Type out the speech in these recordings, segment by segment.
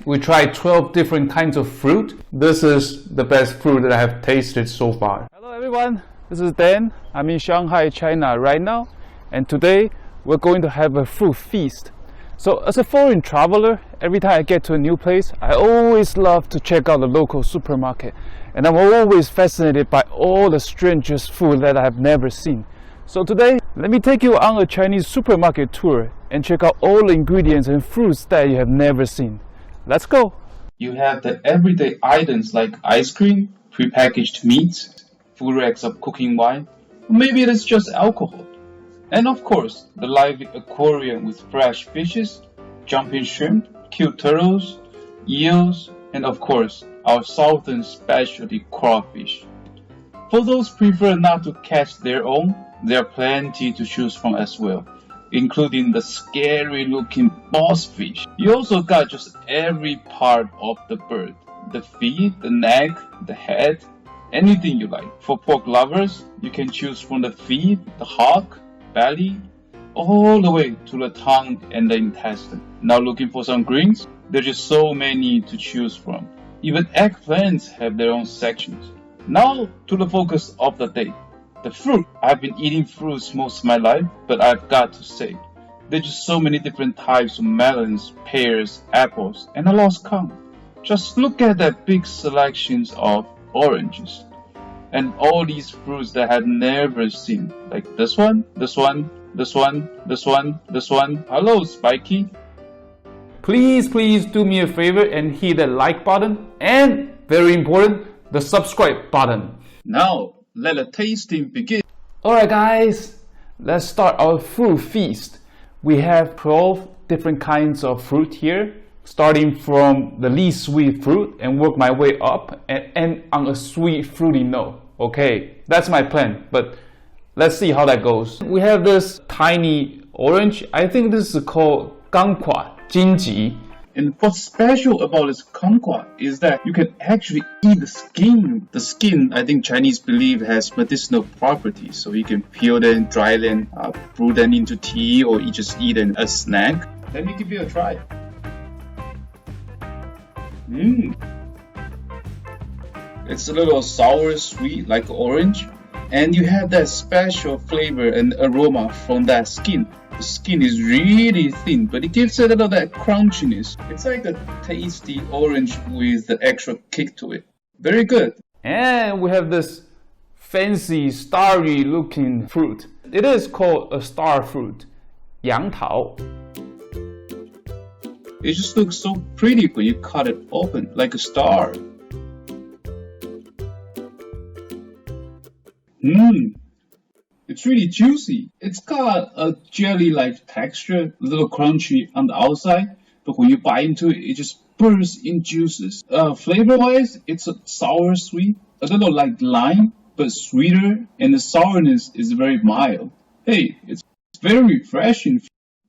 we tried 12 different kinds of fruit. This is the best fruit that I have tasted so far. Hello everyone, this is Dan. I'm in Shanghai, China right now, and today we're going to have a fruit feast. So as a foreign traveler, every time I get to a new place, I always love to check out the local supermarket. And I'm always fascinated by all the strangest food that I have never seen. So today, let me take you on a Chinese supermarket tour and check out all the ingredients and fruits that you have never seen. Let's go! You have the everyday items like ice cream, prepackaged meats, full racks of cooking wine, or maybe it is just alcohol. And of course, the lively aquarium with fresh fishes, jumping shrimp, cute turtles, eels, and of course, our southern specialty crawfish. For those prefer not to catch their own, there are plenty to choose from as well, including the scary looking boss fish. You also got just every part of the bird, the feet, the neck, the head, anything you like. For pork lovers, you can choose from the feet, the hock, belly, all the way to the tongue and the intestine. Now looking for some greens? There's just so many to choose from. Even eggplants have their own sections. Now to the focus of the day, the fruit. I've been eating fruits most of my life, but I've got to say, there's just so many different types of melons, pears, apples, and I lost count. Just look at that big selections of oranges. And all these fruits that I had never seen, like this one, this one, this one, this one, this one. Hello, Spiky. Please do me a favor and hit the like button and, very important, the subscribe button. Now, let the tasting begin. Alright guys, let's start our fruit feast. We have 12 different kinds of fruit here, starting from the least sweet fruit and work my way up and end on a sweet fruity note. Okay, that's my plan, but let's see how that goes. We have this tiny orange. I think this is called Kumquat, Ginseng. And what's special about this kumquat is that you can actually eat the skin. The skin, I think Chinese believe, has medicinal properties. So you can peel them, dry them, brew them into tea, or you just eat them as a snack. Let me give you a try. It's a little sour, sweet, like orange. And you have that special flavor and aroma from that skin. The skin is really thin, but it gives it a little that crunchiness. It's like a tasty orange with the extra kick to it. Very good. And we have this fancy, starry looking fruit. It is called a star fruit, Yangtao. It just looks so pretty when you cut it open, like a star. It's really juicy. It's got a jelly-like texture, a little crunchy on the outside, but when you bite into it, it just bursts in juices. Flavor-wise, it's a sour sweet, a little like lime, but sweeter, and the sourness is very mild. Hey, it's very refreshing.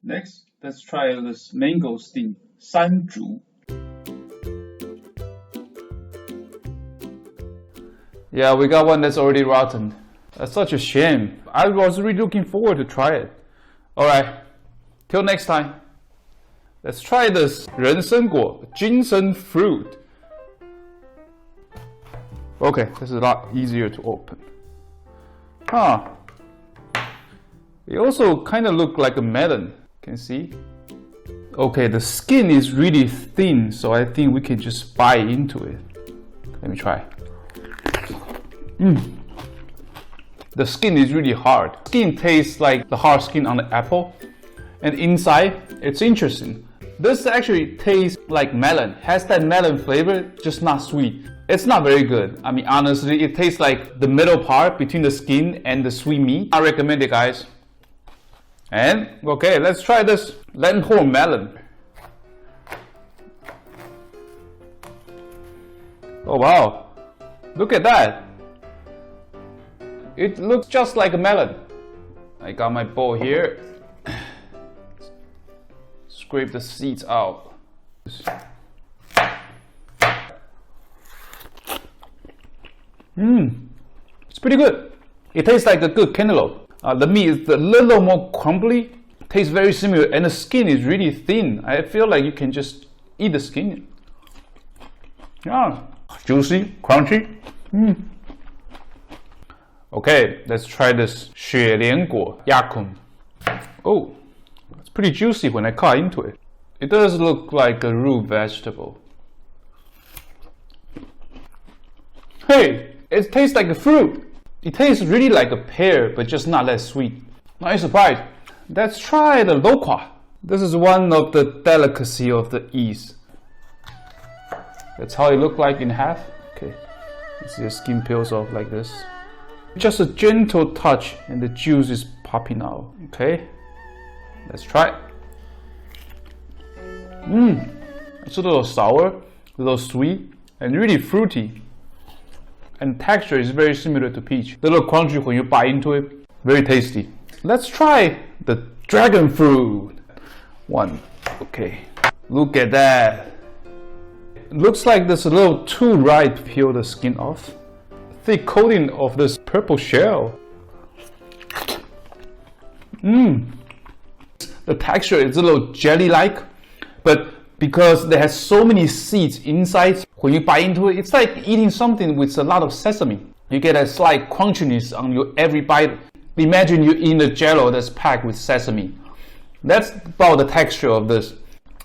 Next, let's try this Mangosteen, Sanzhu. Yeah, we got one that's already rotten. That's such a shame. I was really looking forward to try it. Alright, till next time. Let's try this Ginseng fruit. Okay, this is a lot easier to open. It also kind of looks like a melon. Can you see? Okay, the skin is really thin, so I think we can just bite into it. Let me try. The skin is really hard. Skin tastes like the hard skin on the apple. And inside, it's interesting. This actually tastes like melon. Has that melon flavor, just not sweet. It's not very good. I mean, honestly, it tastes like the middle part between the skin and the sweet meat. I recommend it, guys. And, okay, let's try this Lento Melon. Oh wow, look at that. It looks just like a melon. I got my bowl here. Scrape the seeds out. It's pretty good. It tastes like a good cantaloupe. The meat is a little more crumbly. Tastes very similar, and the skin is really thin. I feel like you can just eat the skin. Yeah, juicy, crunchy. Okay, let's try this 雪莲果 Yacon. Oh, it's pretty juicy when I cut into it. It does look like a root vegetable. Hey, it tastes like a fruit. It tastes really like a pear, but just not that sweet. Nice surprise. Let's try the Loquat. This is one of the delicacy of the East. That's how it looks like in half. Okay, you see the skin peels off like this. Just a gentle touch and the juice is popping out. Okay, let's try. It's a little sour, a little sweet, and really fruity. And texture is very similar to peach. A little crunchy when you bite into it. Very tasty. Let's try the dragon fruit. One. Okay. Look at that. It looks like there's a little too ripe to peel the skin off. Thick coating of this purple shell. The texture is a little jelly-like, but because there has so many seeds inside, when you bite into it, it's like eating something with a lot of sesame. You get a slight crunchiness on your every bite. Imagine you eating a jello that's packed with sesame. That's about the texture of this.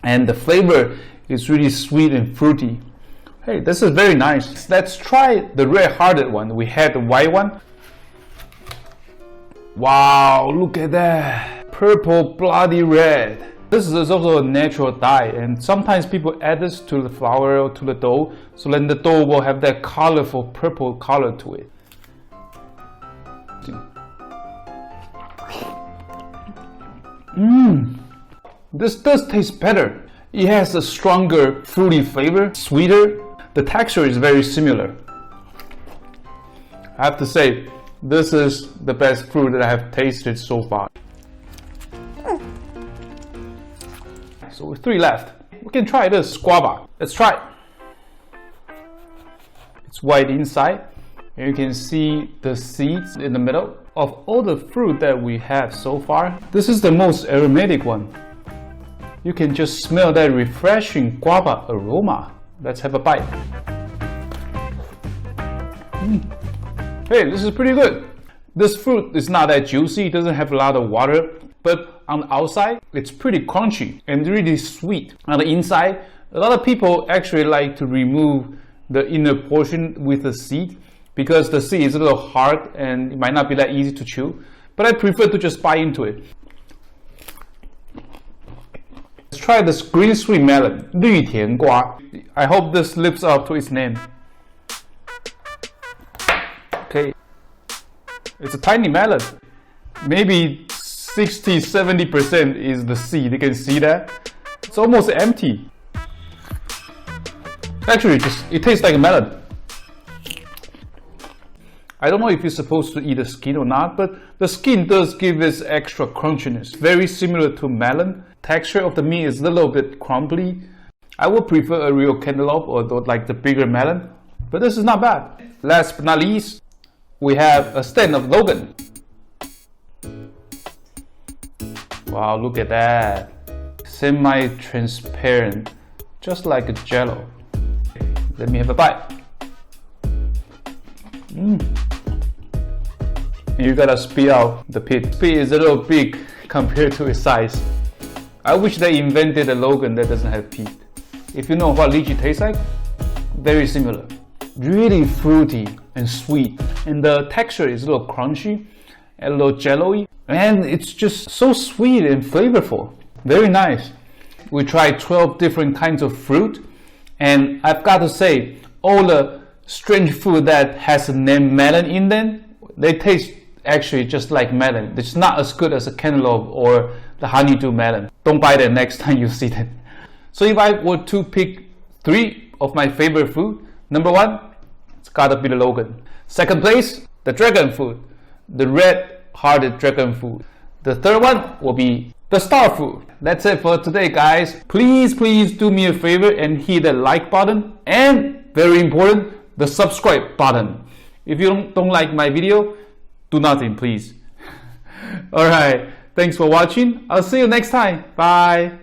And the flavor is really sweet and fruity. Hey, this is very nice. Let's try the red-hearted one. We had the white one. Wow, look at that. Purple, bloody red. This is also a natural dye, and sometimes people add this to the flour or to the dough, so then the dough will have that colorful purple color to it. This does taste better. It has a stronger fruity flavor, sweeter. The texture is very similar. I have to say, this is the best fruit that I have tasted so far. So with 3 left, we can try this Guava. Let's try it. It's white inside, and you can see the seeds in the middle. Of all the fruit that we have so far, this is the most aromatic one. You can just smell that refreshing guava aroma. Let's have a bite. Hey, this is pretty good. This fruit is not that juicy, it doesn't have a lot of water, but on the outside, it's pretty crunchy and really sweet. On the inside, a lot of people actually like to remove the inner portion with the seed because the seed is a little hard and it might not be that easy to chew. But I prefer to just bite into it. Let's try this green sweet melon, 绿甜瓜. I hope this lives up to its name. Okay, it's a tiny melon. Maybe 60-70% is the seed. You can see that. It's almost empty. Actually, it tastes like a melon. I don't know if you're supposed to eat the skin or not, but the skin does give this extra crunchiness. Very similar to melon. Texture of the meat is a little bit crumbly. I would prefer a real cantaloupe or like the bigger melon, but this is not bad. Last but not least, we have a stand of Logan. Wow, look at that. Semi-transparent, just like a jello. Let me have a bite. And you gotta spit out the pit. Pit is a little big compared to its size. I wish they invented a Logan that doesn't have pit. If you know what lychee tastes like, very similar. Really fruity and sweet. And the texture is a little crunchy and a little jello-y. And it's just so sweet and flavorful. Very nice. We tried 12 different kinds of fruit. And I've got to say, all the strange food that has the name melon in them, they taste actually just like melon. It's not as good as a cantaloupe or the honeydew melon. Don't buy that next time you see them. So if I were to pick 3 of my favorite food, number 1, it's gotta be the Logan. Second place, the dragon fruit, the red-hearted dragon fruit. The third one will be the star fruit. That's it for today, guys. Please do me a favor and hit the like button, and very important, the subscribe button. If you don't like my video, do nothing, please. Alright, thanks for watching. I'll see you next time. Bye.